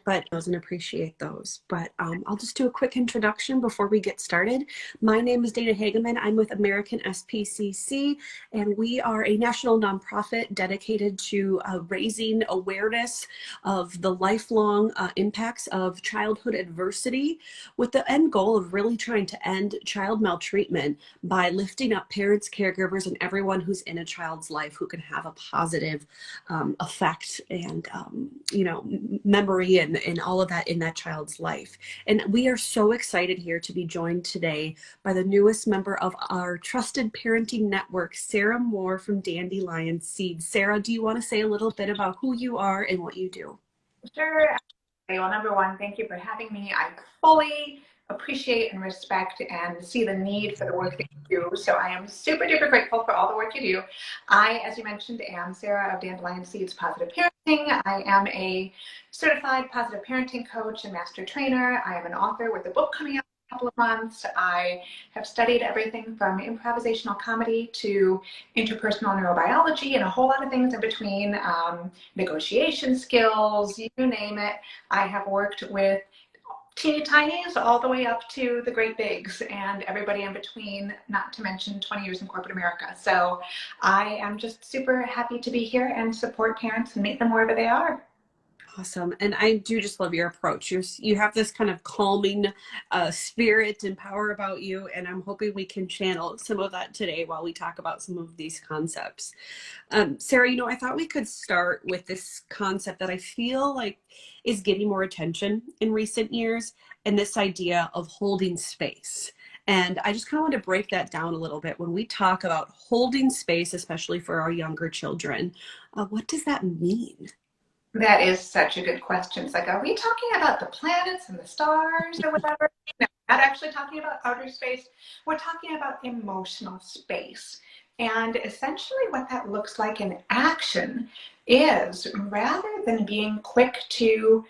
but doesn't appreciate those. But I'll just do a quick introduction before we get started. My name is Dana Hageman. I'm with American SPCC, and we are a national nonprofit dedicated to raising awareness of the lifelong impacts of childhood adversity, with the end goal of really trying to end child maltreatment by lifting up parents, caregivers, and everyone who's in a child's life who can have a positive effect and memory and all of that in that child's life. And we are so excited here to be joined today by the newest member of our trusted parenting network, Sarah Moore from Dandelion Seed. Sarah, do you want to say a little bit about who you are and what you do? Sure. Well, number one, thank you for having me. I fully appreciate and respect and see the need for the work that you do. So I am super duper grateful for all the work you do. I, as you mentioned, am Sarah of Dandelion Seeds Positive Parenting. I am a certified positive parenting coach and master trainer. I am an author with a book coming out in a couple of months. I have studied everything from improvisational comedy to interpersonal neurobiology and a whole lot of things in between, negotiation skills, you name it. I have worked with teeny tinies all the way up to the great bigs and everybody in between, not to mention 20 years in corporate America. So I am just super happy to be here and support parents and meet them wherever they are. Awesome. And I do just love your approach. You have this kind of calming spirit and power about you, and I'm hoping we can channel some of that today while we talk about some of these concepts. Sarah, I thought we could start with this concept that I feel like is getting more attention in recent years, and this idea of holding space. And I just kind of want to break that down a little bit. When we talk about holding space, especially for our younger children, what does that mean? That is such a good question. It's like, are we talking about the planets and the stars or whatever? No, not actually talking about outer space. We're talking about emotional space. And essentially what that looks like in action is, rather than being quick to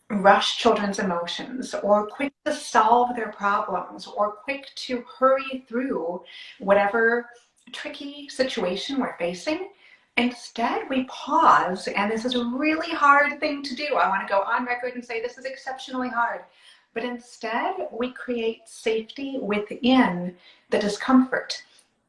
rush children's emotions or quick to solve their problems or quick to hurry through whatever tricky situation we're facing, instead, we pause, and this is a really hard thing to do. I want to go on record and say this is exceptionally hard. But instead, we create safety within the discomfort.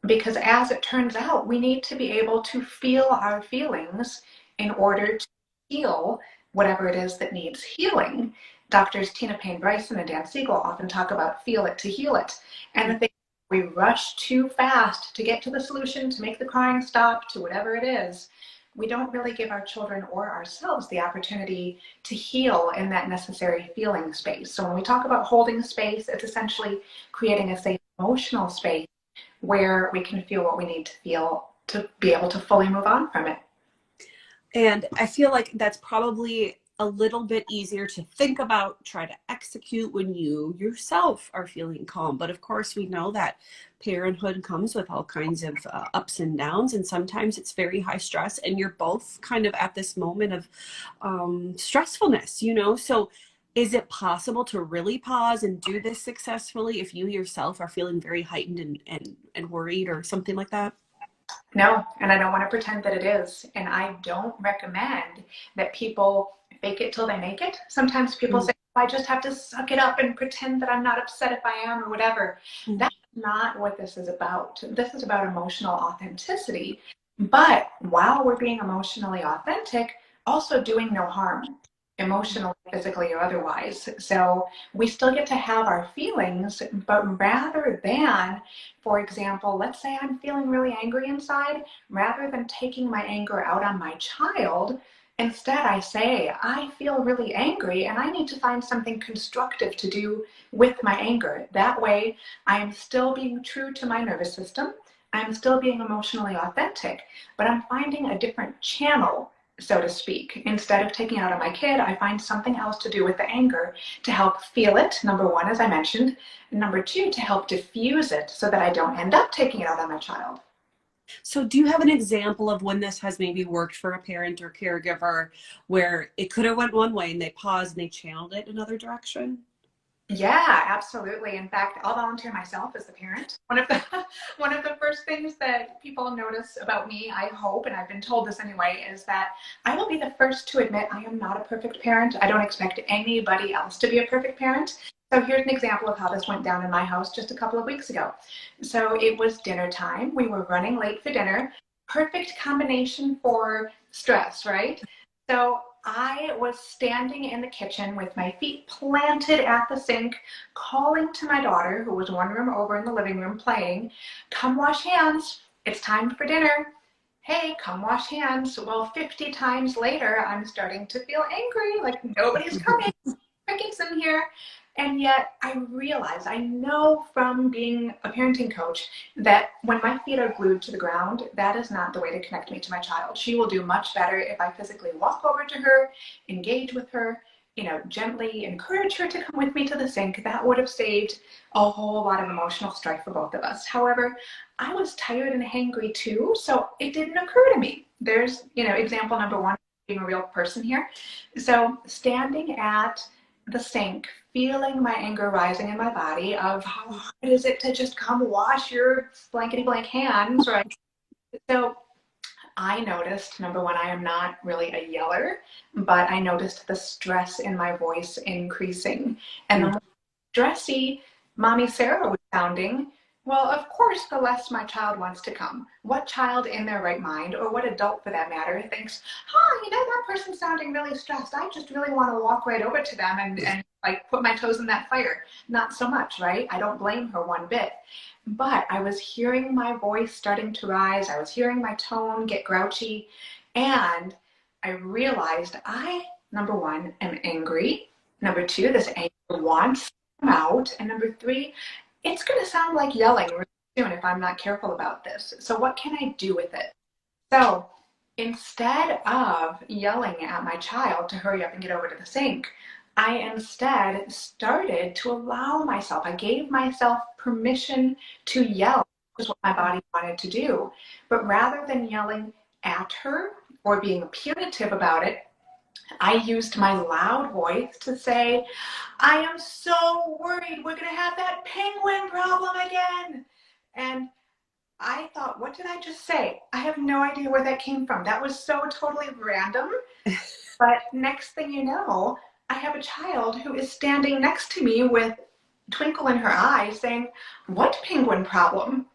Because as it turns out, we need to be able to feel our feelings in order to heal whatever it is that needs healing. Doctors Tina Payne Bryson and Dan Siegel often talk about feel it to heal it. And the thing we rush too fast to get to the solution, to make the crying stop, to whatever it is, we don't really give our children or ourselves the opportunity to heal in that necessary feeling space. So when we talk about holding space, it's essentially creating a safe emotional space where we can feel what we need to feel to be able to fully move on from it. And I feel like that's probably a little bit easier to think about, try to execute when you yourself are feeling calm. But of course, we know that parenthood comes with all kinds of ups and downs, and sometimes it's very high stress, and you're both kind of at this moment of stressfulness, So is it possible to really pause and do this successfully if you yourself are feeling very heightened and worried or something like that? No, and I don't want to pretend that it is. And I don't recommend that people fake it till they make it. Sometimes people say, I just have to suck it up and pretend that I'm not upset if I am or whatever. That's not what this is about. This is about emotional authenticity. But while we're being emotionally authentic, also doing no harm, emotionally, physically, or otherwise. So we still get to have our feelings, but rather than, for example, let's say I'm feeling really angry inside, rather than taking my anger out on my child, instead I say, I feel really angry and I need to find something constructive to do with my anger. That way I am still being true to my nervous system. I'm still being emotionally authentic, but I'm finding a different channel, so to speak. Instead of taking it out on my kid, I find something else to do with the anger to help feel it, number one, as I mentioned, and number two, to help diffuse it so that I don't end up taking it out on my child. So do you have an example of when this has maybe worked for a parent or caregiver where it could have went one way and they paused and they channeled it another direction? Yeah, absolutely. In fact, I'll volunteer myself as the parent. One of the first things that people notice about me, I hope, and I've been told this anyway, is that I will be the first to admit I am not a perfect parent. I don't expect anybody else to be a perfect parent. So here's an example of how this went down in my house just a couple of weeks ago. So it was dinner time. We were running late for dinner. Perfect combination for stress, right? So I was standing in the kitchen with my feet planted at the sink, calling to my daughter, who was one room over in the living room playing, "Come wash hands. It's time for dinner. Hey, come wash hands." Well, 50 times later, I'm starting to feel angry, like nobody's coming, crickets in here. And yet I realize, I know from being a parenting coach that when my feet are glued to the ground, that is not the way to connect me to my child. She will do much better if I physically walk over to her, engage with her, gently encourage her to come with me to the sink. That would have saved a whole lot of emotional strife for both of us. However, I was tired and hangry too, so it didn't occur to me. There's, example number one, being a real person here. So standing at the sink, feeling my anger rising in my body of how hard is it to just come wash your blankety blank hands, right? So I noticed, number one, I am not really a yeller, but I noticed the stress in my voice increasing. And the more stressy Mommy Sarah was sounding, well, of course, the less my child wants to come. What child in their right mind, or what adult for that matter, thinks, that person's sounding really stressed. I just really want to walk right over to them and like put my toes in that fire. Not so much, right? I don't blame her one bit. But I was hearing my voice starting to rise. I was hearing my tone get grouchy. And I realized I, number one, am angry. Number two, this anger wants to come out. And number three, it's going to sound like yelling really soon if I'm not careful about this. So what can I do with it? So instead of yelling at my child to hurry up and get over to the sink, I instead started to allow myself, I gave myself permission to yell, which is what my body wanted to do. But rather than yelling at her or being punitive about it, I used my loud voice to say, "I am so worried we're going to have that penguin problem again." And I thought, what did I just say? I have no idea where that came from. That was so totally random. But next thing you know, I have a child who is standing next to me with twinkle in her eye saying, "What penguin problem?"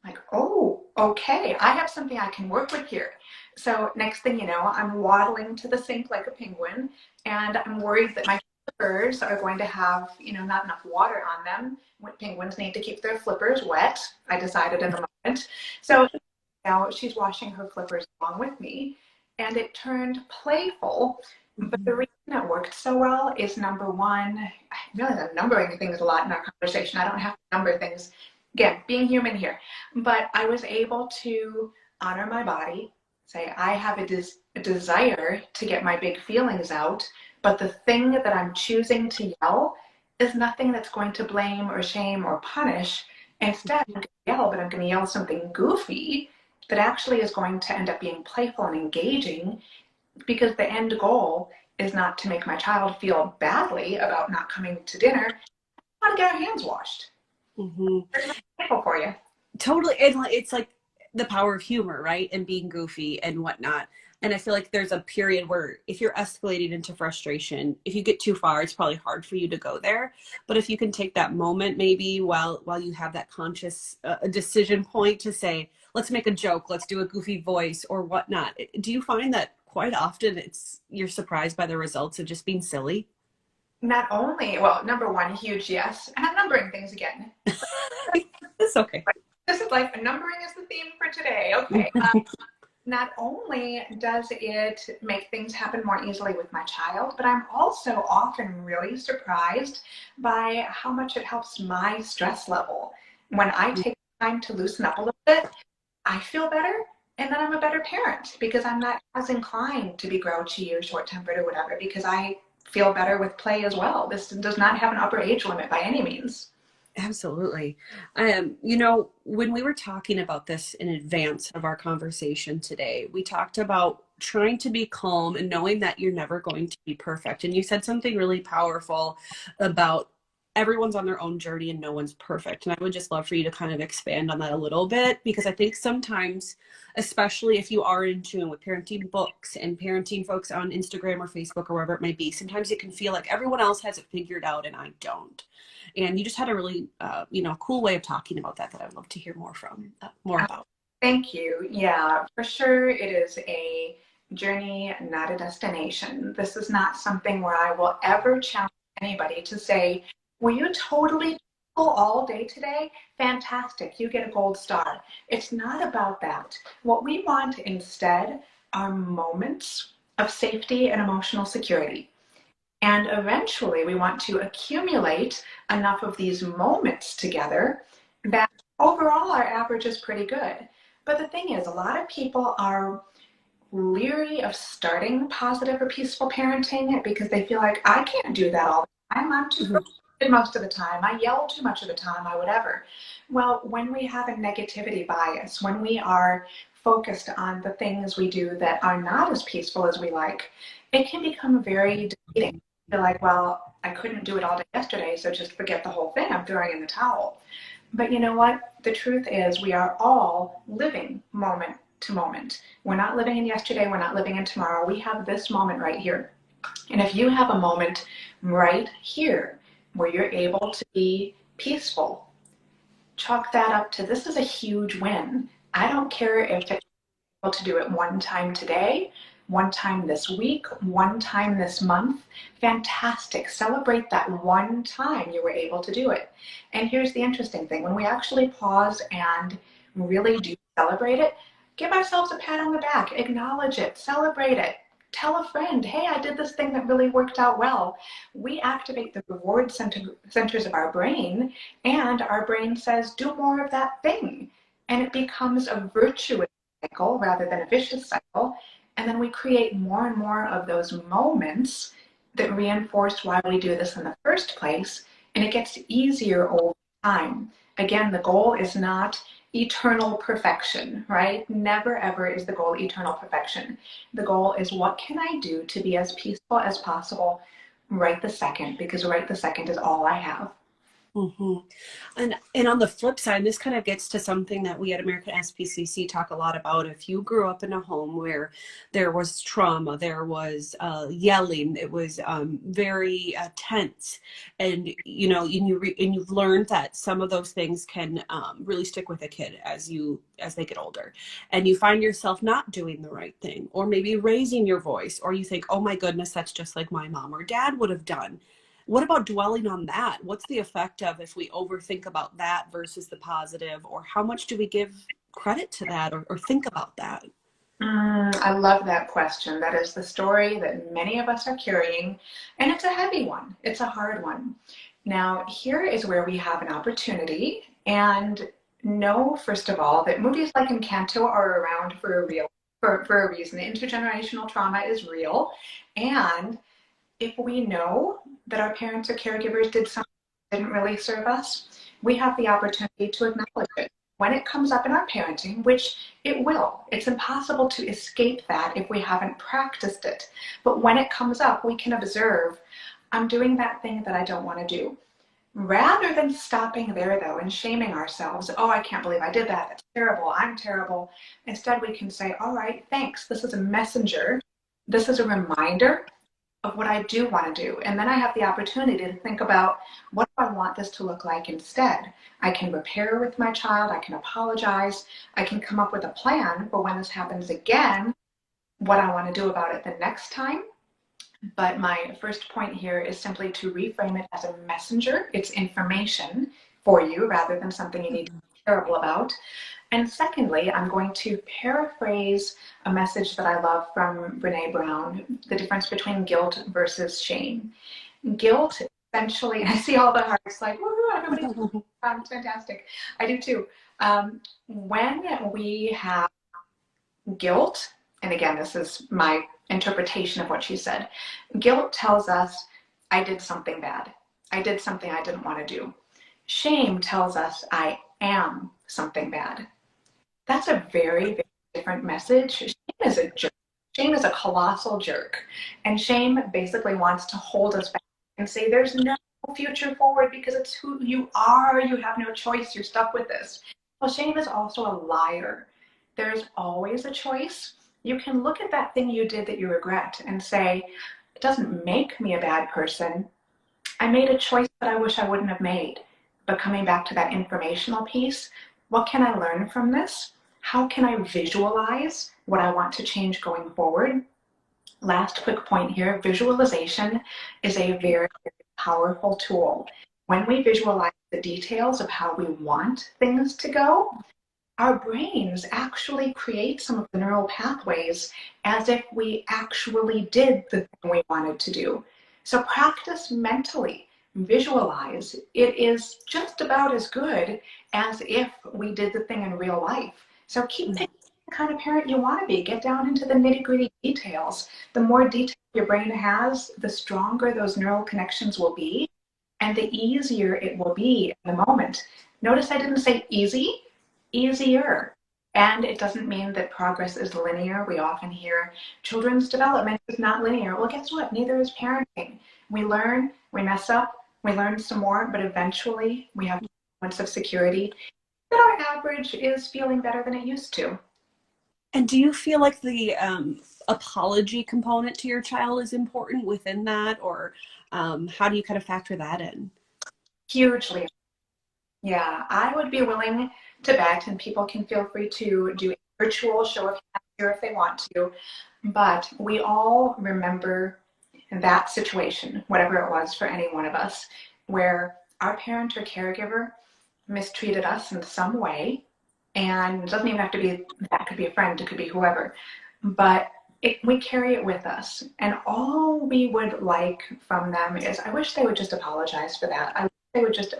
Like, oh, okay, I have something I can work with here. So next thing you know, I'm waddling to the sink like a penguin, and I'm worried that my flippers are going to have, not enough water on them. Penguins need to keep their flippers wet, I decided in the moment. So now she's washing her flippers along with me, and it turned playful. But the reason it worked so well is, number one, I realize I'm numbering things a lot in our conversation. I don't have to number things. Again, being human here. But I was able to honor my body, say, I have a desire to get my big feelings out, but the thing that I'm choosing to yell is nothing that's going to blame or shame or punish. Instead, I'm going to yell, but I'm going to yell something goofy that actually is going to end up being playful and engaging, because the end goal is not to make my child feel badly about not coming to dinner. I want to get our hands washed. Mm-hmm. Grateful for you. Totally. And it's like the power of humor, right? And being goofy and whatnot. And I feel like there's a period where if you're escalating into frustration, if you get too far, it's probably hard for you to go there. But if you can take that moment, maybe while you have that conscious decision point to say, let's make a joke, let's do a goofy voice or whatnot. Do you find that quite often you're surprised by the results of just being silly? Not only, well, number one, huge yes. And I'm numbering things again. It's okay. This is like, numbering is the theme for today. Okay. Not only does it make things happen more easily with my child, but I'm also often really surprised by how much it helps my stress level. When I take time to loosen up a little bit, I feel better, and then I'm a better parent because I'm not as inclined to be grouchy or short-tempered or whatever, because I feel better with play as well. This does not have an upper age limit by any means. Absolutely. When we were talking about this in advance of our conversation today, we talked about trying to be calm and knowing that you're never going to be perfect. And you said something really powerful about everyone's on their own journey and no one's perfect. And I would just love for you to kind of expand on that a little bit, because I think sometimes, especially if you are in tune with parenting books and parenting folks on Instagram or Facebook or wherever it might be, sometimes it can feel like everyone else has it figured out and I don't. And you just had a really, cool way of talking about that I would love to hear more about. Thank you. Yeah, for sure. It is a journey, not a destination. This is not something where I will ever challenge anybody to say, were you totally all day today? Fantastic. You get a gold star. It's not about that. What we want instead are moments of safety and emotional security. And eventually we want to accumulate enough of these moments together that overall our average is pretty good. But the thing is, a lot of people are leery of starting positive or peaceful parenting because they feel like, I can't do that all the time. I'm too frustrated most of the time. I yell too much of the time, I whatever. Well, when we have a negativity bias, when we are focused on the things we do that are not as peaceful as we like, it can become very defeating. Feel like, well, I couldn't do it all day yesterday, so just forget the whole thing. I'm throwing in the towel. But you know what? The truth is we are all living moment to moment. We're not living in yesterday. We're not living in tomorrow. We have this moment right here. And if you have a moment right here where you're able to be peaceful, chalk that up to this is a huge win. I don't care if it's able to do it one time today, one time this week, one time this month. Fantastic. Celebrate that one time you were able to do it. And here's the interesting thing. When we actually pause and really do celebrate it, give ourselves a pat on the back, acknowledge it, celebrate it. Tell a friend, hey, I did this thing that really worked out well. We activate the reward centers of our brain, and our brain says, do more of that thing. And it becomes a virtuous cycle rather than a vicious cycle. And then we create more and more of those moments that reinforce why we do this in the first place. And it gets easier over time. Again, the goal is not eternal perfection, right? Never ever is the goal eternal perfection. The goal is what can I do to be as peaceful as possible right this second, because right this second is all I have. And on the flip side, this kind of gets to something that we at American SPCC talk a lot about. If you grew up in a home where there was trauma, there was yelling, it was very tense, and you've learned that some of those things can really stick with a kid as they get older, and you find yourself not doing the right thing, or maybe raising your voice, or you think, oh my goodness, that's just like my mom or dad would have done. What about dwelling on that? What's the effect of if we overthink about that versus the positive, or how much do we give credit to that or think about that? I love that question. That is the story that many of us are carrying, and it's a heavy one. It's a hard one. Now, here is where we have an opportunity, and know, first of all, that movies like Encanto are around for a reason. Intergenerational trauma is real, and if we know that our parents or caregivers did something that didn't really serve us, we have the opportunity to acknowledge it. When it comes up in our parenting, which it will, it's impossible to escape that if we haven't practiced it. But when it comes up, we can observe, I'm doing that thing that I don't want to do. Rather than stopping there, though, and shaming ourselves, oh, I can't believe I did that. That's terrible. I'm terrible. Instead, we can say, all right, thanks. This is a messenger. This is a reminder of what I do want to do. And then I have the opportunity to think about, what do I want this to look like instead? I can repair with my child. I can apologize. I can come up with a plan for when this happens again, what I want to do about it the next time. But my first point here is simply to reframe it as a messenger. It's information for you rather than something you need to be terrible about. And secondly, I'm going to paraphrase a message that I love from Brené Brown, the difference between guilt versus shame. Guilt, essentially, I see all the hearts like, woohoo, everybody's it's fantastic. I do too. When we have guilt, and again, this is my interpretation of what she said, guilt tells us, I did something bad. I did something I didn't want to do. Shame tells us, I am something bad. That's a very, very different message. Shame is a jerk. Shame is a colossal jerk. And shame basically wants to hold us back and say, there's no future forward because it's who you are. You have no choice. You're stuck with this. Well, shame is also a liar. There's always a choice. You can look at that thing you did that you regret and say, it doesn't make me a bad person. I made a choice that I wish I wouldn't have made. But coming back to that informational piece, what can I learn from this? How can I visualize what I want to change going forward? Last quick point here, visualization is a very, very powerful tool. When we visualize the details of how we want things to go, our brains actually create some of the neural pathways as if we actually did the thing we wanted to do. So practice mentally, visualize. It is just about as good as if we did the thing in real life. So keep picking the kind of parent you want to be. Get down into the nitty-gritty details. The more detail your brain has, the stronger those neural connections will be, and the easier it will be in the moment. Notice I didn't say easy, easier. And it doesn't mean that progress is linear. We often hear children's development is not linear. Well, guess what? Neither is parenting. We learn, we mess up, we learn some more, but eventually we have moments of security that our average is feeling better than it used to. And do you feel like the apology component to your child is important within that, or how do you kind of factor that in? Hugely. Yeah, I would be willing to bet, and people can feel free to do a virtual show of hands here if they want to, but we all remember that situation, whatever it was for any one of us, where our parent or caregiver mistreated us in some way. And it doesn't even have to be, that could be a friend, it could be whoever, but we carry it with us. And all we would like from them is, I wish they would just apologize for that. I wish they would just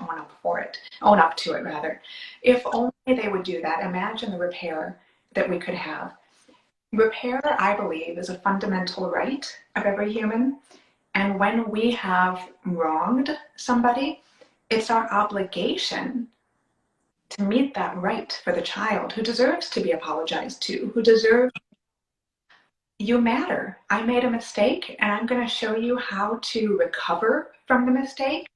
own up to it rather. If only they would do that, imagine the repair that we could have. Repair, I believe, is a fundamental right of every human. And when we have wronged somebody, it's our obligation to meet that right for the child who deserves to be apologized to, who deserves, you matter. I made a mistake and I'm going to show you how to recover from the mistake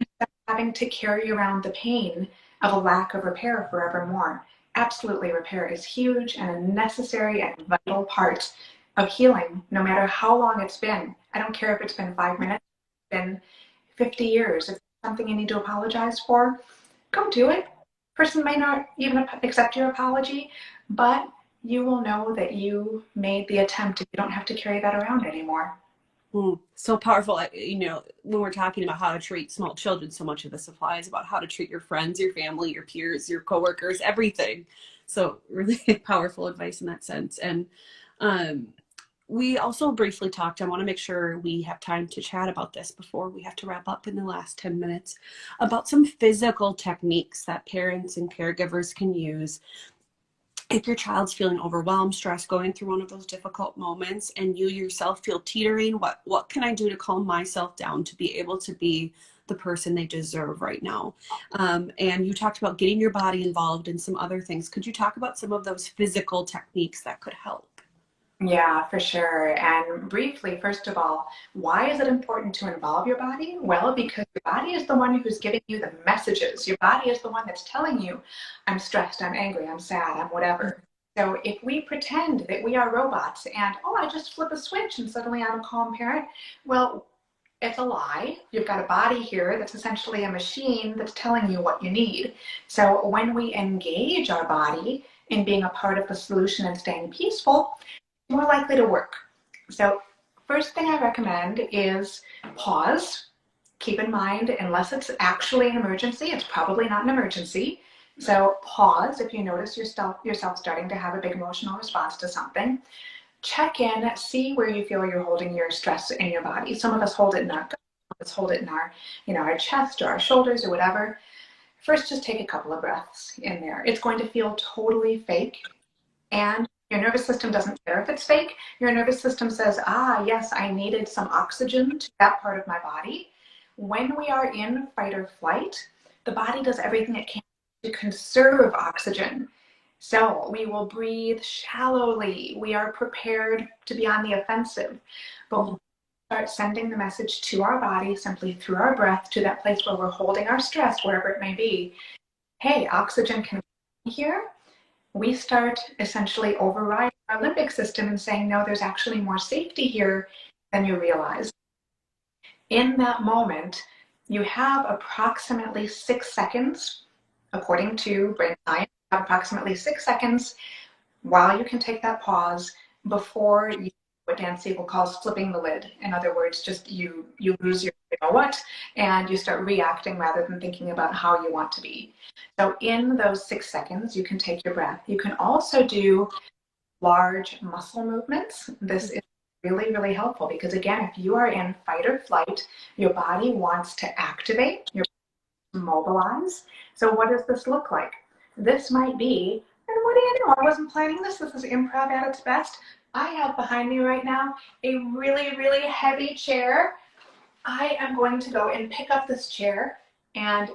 instead of having to carry around the pain of a lack of repair forevermore. Absolutely, repair is huge and a necessary and vital part of healing, no matter how long it's been. I don't care if it's been 5 minutes, it's been 50 years. If it's something you need to apologize for, go do it. Person may not even accept your apology, but you will know that you made the attempt and you don't have to carry that around anymore. So powerful. You know, when we're talking about how to treat small children, so much of this applies about how to treat your friends, your family, your peers, your coworkers, everything. So really powerful advice in that sense. And we also briefly talked, I want to make sure we have time to chat about this before we have to wrap up in the last 10 minutes, about some physical techniques that parents and caregivers can use if your child's feeling overwhelmed, stressed, going through one of those difficult moments, and you yourself feel teetering. What can I do to calm myself down to be able to be the person they deserve right now? And you talked about getting your body involved in some other things. Could you talk about some of those physical techniques that could help? Yeah, for sure. And briefly, first of all, why is it important to involve your body? Well, because your body is the one who's giving you the messages. Your body is the one that's telling you, I'm stressed, I'm angry, I'm sad, I'm whatever. So if we pretend that we are robots and, oh, I just flip a switch and suddenly I'm a calm parent, well, it's a lie. You've got a body here that's essentially a machine that's telling you what you need. So when we engage our body in being a part of the solution and staying peaceful, more likely to work. So first thing I recommend is pause. Keep in mind, unless it's actually an emergency, it's probably not an emergency. So pause if you notice yourself starting to have a big emotional response to something. Check in, see where you feel you're holding your stress in your body. Some of us hold it in our gut, some of us hold it in our, our chest or our shoulders or whatever. First, just take a couple of breaths in there. It's going to feel totally fake, and your nervous system doesn't care if it's fake. Your nervous system says, yes, I needed some oxygen to that part of my body. When we are in fight or flight, the body does everything it can to conserve oxygen. So we will breathe shallowly. We are prepared to be on the offensive. But start sending the message to our body simply through our breath to that place where we're holding our stress, wherever it may be. Hey, oxygen can be here. We start essentially overriding our limbic system and saying, no, there's actually more safety here than you realize. In that moment, you have approximately 6 seconds, according to brain science, approximately 6 seconds while you can take that pause before you, what Nancy will call flipping the lid. In other words, just you lose your you know what, and you start reacting rather than thinking about how you want to be. So in those 6 seconds, you can take your breath. You can also do large muscle movements. This is really, really helpful because, again, if you are in fight or flight, your body wants to activate, your body mobilize. So what does this look like? This might be, and what do you know, I wasn't planning this. This is improv at its best. I have behind me right now a really, really heavy chair. I am going to go and pick up this chair and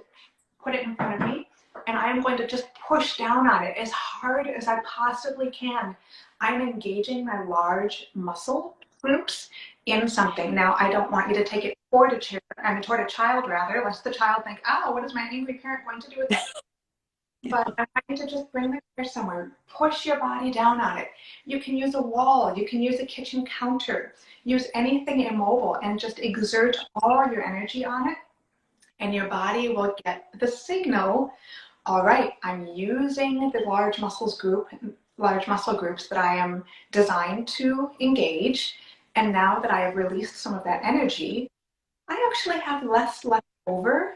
put it in front of me, and I'm going to just push down on it as hard as I possibly can. I'm engaging my large muscle groups in something. Now, I don't want you to take it toward a chair, toward a child rather, lest the child think, oh, what is my angry parent going to do with that? But I want you to just bring the chair somewhere. Push your body down on it. You can use a wall. You can use a kitchen counter. Use anything immobile and just exert all your energy on it. And your body will get the signal, all right, I'm using the large muscle groups that I am designed to engage. And now that I have released some of that energy, I actually have less left over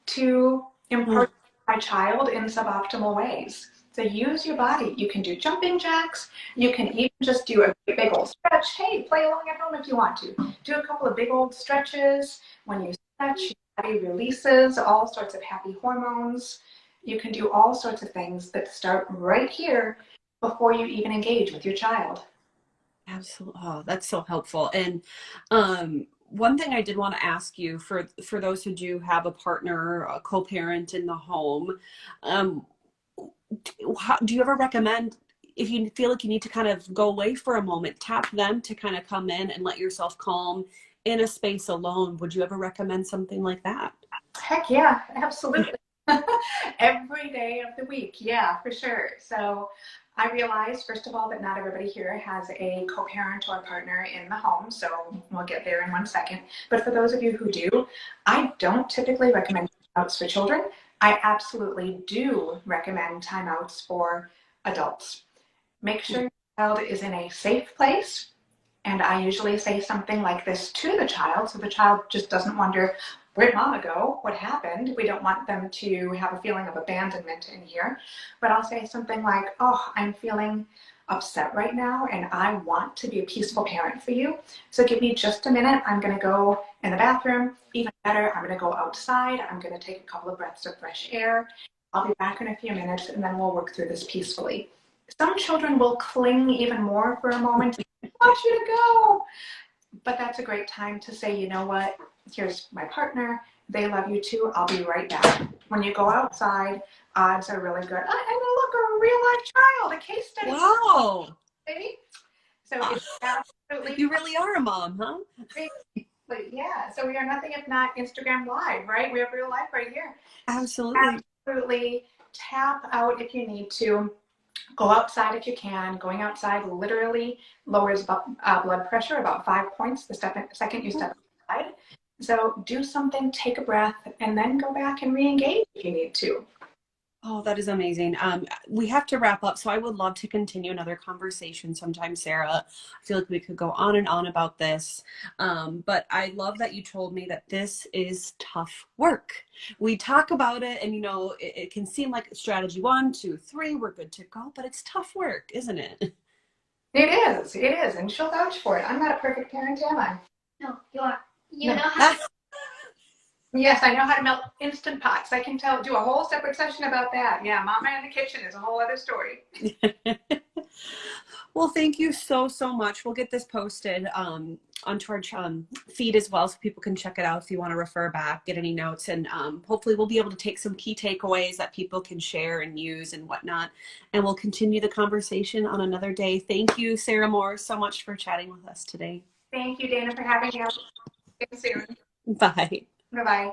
to impart my child in suboptimal ways. So use your body. You can do jumping jacks. You can even just do a big old stretch. Hey, play along at home if you want to. Do a couple of big old stretches. When you stretch, your body releases all sorts of happy hormones. You can do all sorts of things that start right here before you even engage with your child. Absolutely. Oh, that's so helpful. And one thing I did want to ask you for those who do have a partner, a co-parent in the home, do you ever recommend, if you feel like you need to kind of go away for a moment, tap them to kind of come in and let yourself calm in a space alone? Would you ever recommend something like that? Heck yeah, absolutely. Every day of the week. Yeah, for sure. So I realize, first of all, that not everybody here has a co-parent or partner in the home. So we'll get there in 1 second. But for those of you who do, I don't typically recommend timeouts for children. I absolutely do recommend timeouts for adults. Make sure your child is in a safe place. And I usually say something like this to the child, so the child just doesn't wonder, where'd mama go? What happened? We don't want them to have a feeling of abandonment in here. But I'll say something like, oh, I'm feeling upset right now, and I want to be a peaceful parent for you. So give me just a minute. I'm going to go in the bathroom. Even better, I'm going to go outside. I'm going to take a couple of breaths of fresh air. I'll be back in a few minutes, and then we'll work through this peacefully. Some children will cling even more for a moment. I want you to go. But that's a great time to say, you know what? Here's my partner. They love you too. I'll be right back. When you go outside, odds are really good. And look, a real life child, a case study. Wow. Baby. So it's absolutely. You really are a mom, huh? Yeah. So we are nothing if not Instagram Live, right? We have real life right here. Absolutely. Absolutely. Tap out if you need to. Go outside if you can. Going outside literally lowers blood pressure about 5 points the second you step outside. So do something, take a breath, and then go back and re-engage if you need to. Oh, that is amazing. We have to wrap up, so I would love to continue another conversation sometime, Sarah. I feel like we could go on and on about this, but I love that you told me that this is tough work. We talk about it, and it can seem like strategy 1, 2, 3, we're good to go, but it's tough work, isn't it? It is, and she'll vouch for it. I'm not a perfect parent, am I? No, you are. You know how. Yes, I know how to melt Instant Pots. I can do a whole separate session about that. Yeah, Mama in the kitchen is a whole other story. Well, thank you so much. We'll get this posted onto our feed as well, so people can check it out if you want to refer back, get any notes, and hopefully we'll be able to take some key takeaways that people can share and use and whatnot, and we'll continue the conversation on another day. Thank you, Sarah Moore, so much for chatting with us today. Thank you, Dana, for having me. I'll see you soon. Bye. Bye-bye.